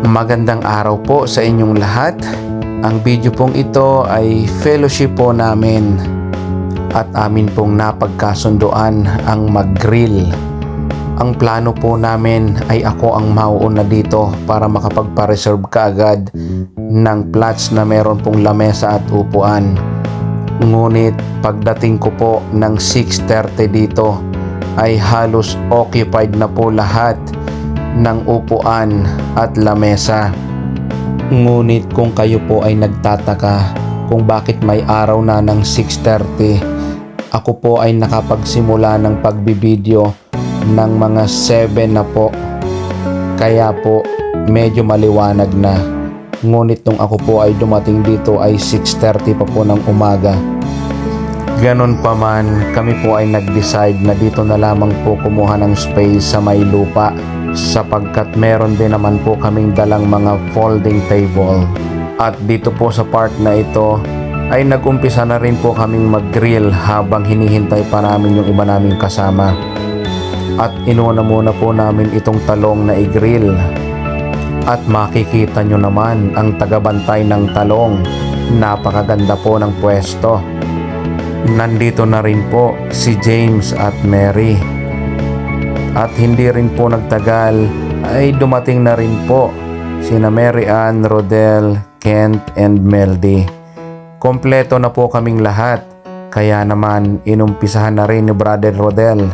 Magandang araw po sa inyong lahat. Ang video pong ito ay fellowship po namin at amin pong napagkasunduan ang mag-grill. Ang plano po namin ay ako ang mauuna dito para makapagpa-reserve kaagad ng plots na meron pong lamesa at upuan. Ngunit pagdating ko po ng 6:30 dito ay halos occupied na po lahat ng upuan at lamesa. Ngunit kung kayo po ay nagtataka kung bakit may araw na ng 6:30, ako po ay nakapagsimula ng pagbibideo ng mga 7 na po. Kaya po medyo maliwanag na. Ngunit nung ako po ay dumating dito ay 6:30 pa po ng umaga. Ganon pa man, kami po ay nag-decide na dito na lamang po kumuha ng space sa may lupa sapagkat meron din naman po kaming dalang mga folding table. At dito po sa part na ito ay nag-umpisa na rin po kaming mag-grill habang hinihintay pa namin yung iba naming kasama. At inuna muna po namin itong talong na i-grill. At makikita nyo naman ang tagabantay ng talong. Napakaganda po ng pwesto. Nandito na rin po si James at Mary. At hindi rin po nagtagal ay dumating na rin po sina Mary Ann, Rodel, Kent and Meldy. Kompleto na po kaming lahat. Kaya naman inumpisahan na rin ni Brother Rodel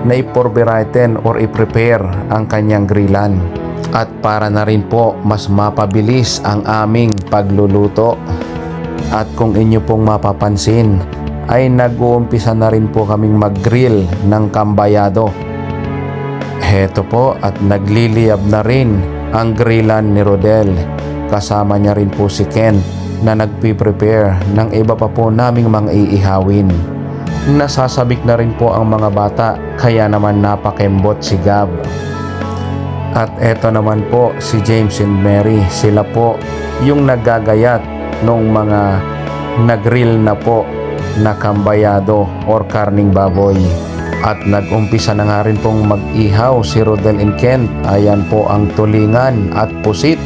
na i-purberiten or i-prepare ang kanyang grillan. At para na rin po mas mapabilis ang aming pagluluto. At kung inyo pong mapapansin ay nag-uumpisa na rin po kaming mag-grill ng kambayado. Heto po at nagliliyab na rin ang grillan ni Rodel. Kasama niya rin po si Ken na nagpiprepare ng iba pa po naming mga iihawin. Nasasabik na rin po ang mga bata kaya naman napakembot si Gab. At eto naman po si James and Mary. Sila po yung naggagayat nung mga nagrill na po na kambayado or karning baboy. At nag-umpisa na nga rin pong mag-ihaw si Rodel and Kent. Ayan po ang tulingan at pusit.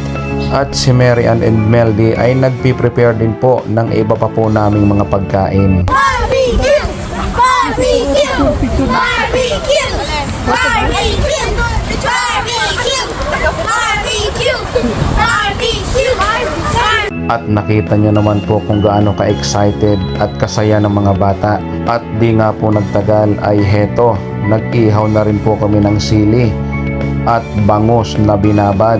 At si Mary Ann and Meldy ay nagpiprepare din po ng iba pa po naming mga pagkain. Barbecue! Barbecue! Barbecue! Barbecue! Barbecue! Barbecue! Barbecue! At nakita nyo naman po kung gaano ka-excited at kasaya ng mga bata. At di nga po nagtagal ay heto, nag-ihaw na rin po kami ng sili at bangus na binabad.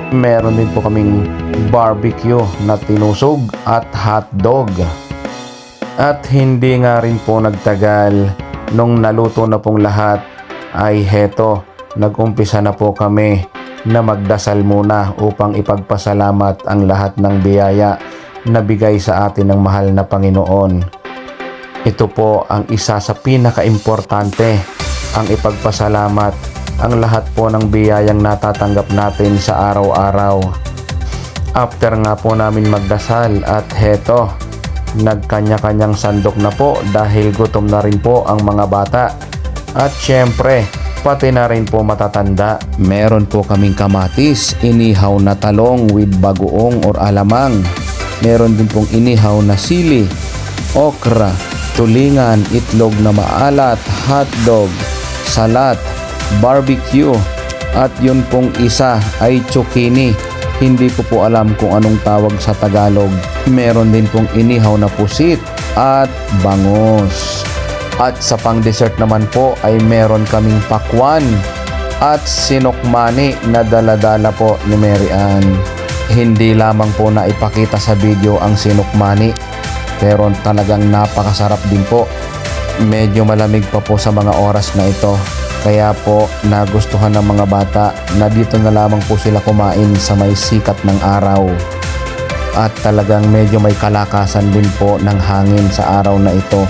Meron din po kaming barbecue na tinusog at hotdog. At hindi nga rin po nagtagal, nung naluto na pong lahat ay heto, nag-umpisa na po kami na magdasal muna upang ipagpasalamat ang lahat ng biyaya na bigay sa atin ng mahal na Panginoon. Ito po ang isa sa pinaka-importante, ang ipagpasalamat ang lahat po ng biyayang natatanggap natin sa araw-araw. After nga po namin magdasal at heto, nagkanya-kanyang sandok na po dahil gutom na rin po ang mga bata. At syempre, pati na rin po matatanda. Meron po kaming kamatis, inihaw na talong with bagoong or alamang. Meron din pong inihaw na sili, okra, tulingan, itlog na maalat, hotdog, salat, barbecue, at yun pong isa ay zucchini. Hindi ko po alam kung anong tawag sa Tagalog. Meron din pong inihaw na pusit at bangus. At sa pang-dessert naman po ay meron kaming pakwan at sinukmani na dala-dala po ni Mary Ann. Hindi lamang po na ipakita sa video ang sinukmani, pero talagang napakasarap din po. Medyo malamig pa po sa mga oras na ito, kaya po nagustuhan ng mga bata na dito na lamang po sila kumain sa may sikat ng araw. At talagang medyo may kalakasan din po ng hangin sa araw na ito.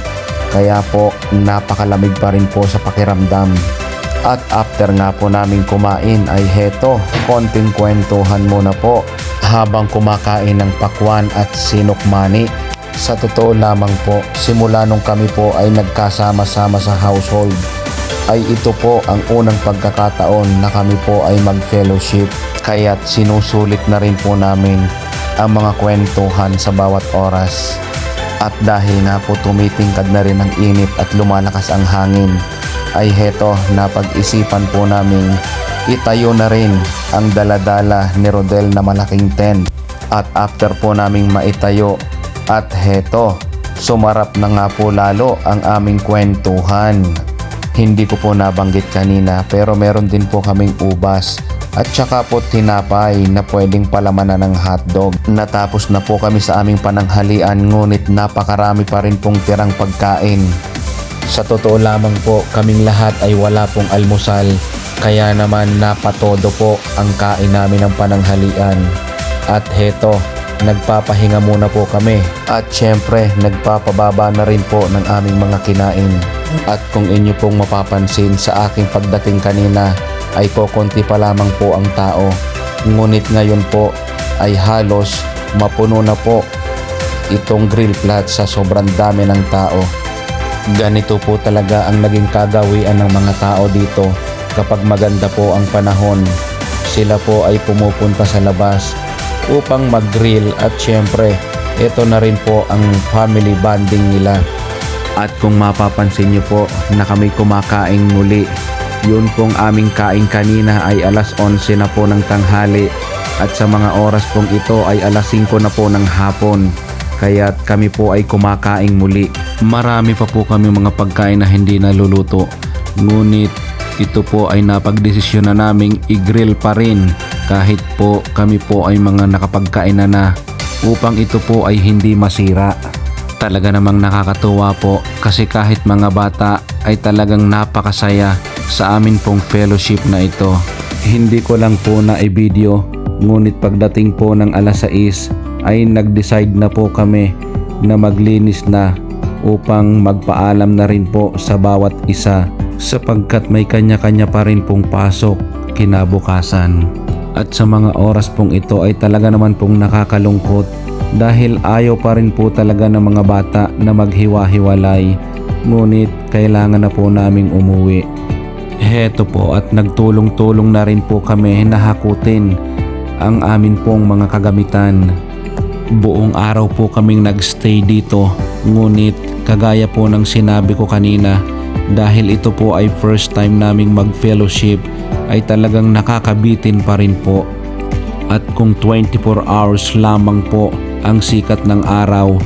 Kaya po napakalamig pa rin po sa pakiramdam. At after nga po namin kumain ay heto, konting kwentuhan muna po habang kumakain ng pakwan at sinukmani. Sa totoo lamang po, simula nung kami po ay nagkasama-sama sa household ay ito po ang unang pagkakataon na kami po ay mag-fellowship, kaya't sinusulit na rin po namin ang mga kwentuhan sa bawat oras. At dahil nga po tumitingkad na rin ang init at lumalakas ang hangin, ay heto, napag-isipan po namin itayo na rin ang daladala ni Rodel na malaking tent. At after po naming maitayo, at heto, sumarap na nga po lalo ang aming kwentuhan. Hindi ko po nabanggit kanina pero meron din po kaming ubas at saka po tinapay na pwedeng palamanan ng hotdog. Natapos na po kami sa aming pananghalian, ngunit napakarami pa rin pong tirang pagkain. Sa totoo lamang po, kaming lahat ay wala pong almusal, kaya naman napatodo po ang kain namin ng pananghalian. At heto, nagpapahinga muna po kami at syempre nagpapababa na rin po ng aming mga kinain. At kung inyo pong mapapansin sa aking pagdating kanina ay kokonti pa lamang po ang tao, ngunit ngayon po ay halos mapuno na po itong grill plot sa sobrang dami ng tao. Ganito po talaga ang naging kagawian ng mga tao dito kapag maganda po ang panahon. Sila po ay pumupunta sa labas upang mag-grill at syempre ito na rin po ang family bonding nila. At kung mapapansin nyo po na kami kumakain muli, yun pong aming kain kanina ay alas 11 na po ng tanghali at sa mga oras pong ito ay alas 5 na po ng hapon, kaya't kami po ay kumakain muli. Marami pa po kami mga pagkain na hindi naluluto, ngunit ito po ay napagdesisyon na naming i-grill pa rin kahit po kami po ay mga nakapagkain na upang ito po ay hindi masira. Talaga namang nakakatuwa po kasi kahit mga bata ay talagang napakasaya sa amin pong fellowship na ito. Hindi ko lang po na i-video, ngunit pagdating po ng alas 6 ay nag-decide na po kami na maglinis na upang magpaalam na rin po sa bawat isa sapagkat may kanya-kanya pa rin pong pasok kinabukasan. At sa mga oras pong ito ay talaga naman pong nakakalungkot dahil ayaw pa rin po talaga ng mga bata na maghiwa-hiwalay, ngunit kailangan na po naming umuwi. Heto po at nagtulong-tulong na rin po kami na hakutin ang amin pong mga kagamitan. Buong araw po kaming nagstay dito, ngunit kagaya po ng sinabi ko kanina, dahil ito po ay first time naming mag-fellowship ay talagang nakakabitin pa rin po. At kung 24 hours lamang po ang sikat ng araw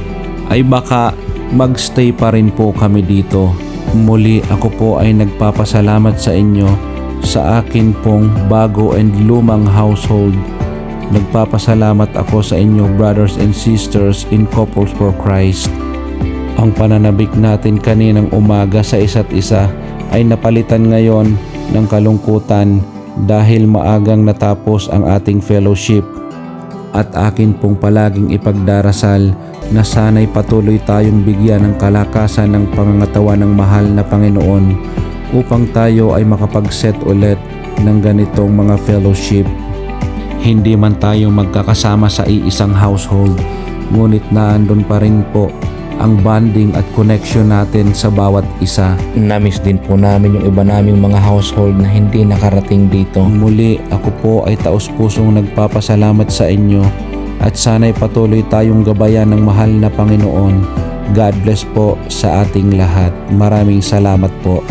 ay baka magstay pa rin po kami dito. Muli ako po ay nagpapasalamat sa inyo sa akin pong bago and lumang household. Nagpapasalamat ako sa inyo, brothers and sisters in Couples for Christ. Ang pananabik natin kaninang umaga sa isa't isa ay napalitan ngayon ng kalungkutan dahil maagang natapos ang ating fellowship. At akin pong palaging ipagdarasal na sana'y patuloy tayong bigyan ng kalakasan ng pangangatawan ng mahal na Panginoon upang tayo ay makapag-set ulit ng ganitong mga fellowship. Hindi man tayo magkakasama sa iisang household, ngunit naandun pa rin po ang bonding at connection natin sa bawat isa. Namiss din po namin yung iba naming mga household na hindi nakarating dito. Muli, ako po ay taos-pusong nagpapasalamat sa inyo at sana'y patuloy tayong gabayan ng mahal na Panginoon. God bless po sa ating lahat. Maraming salamat po.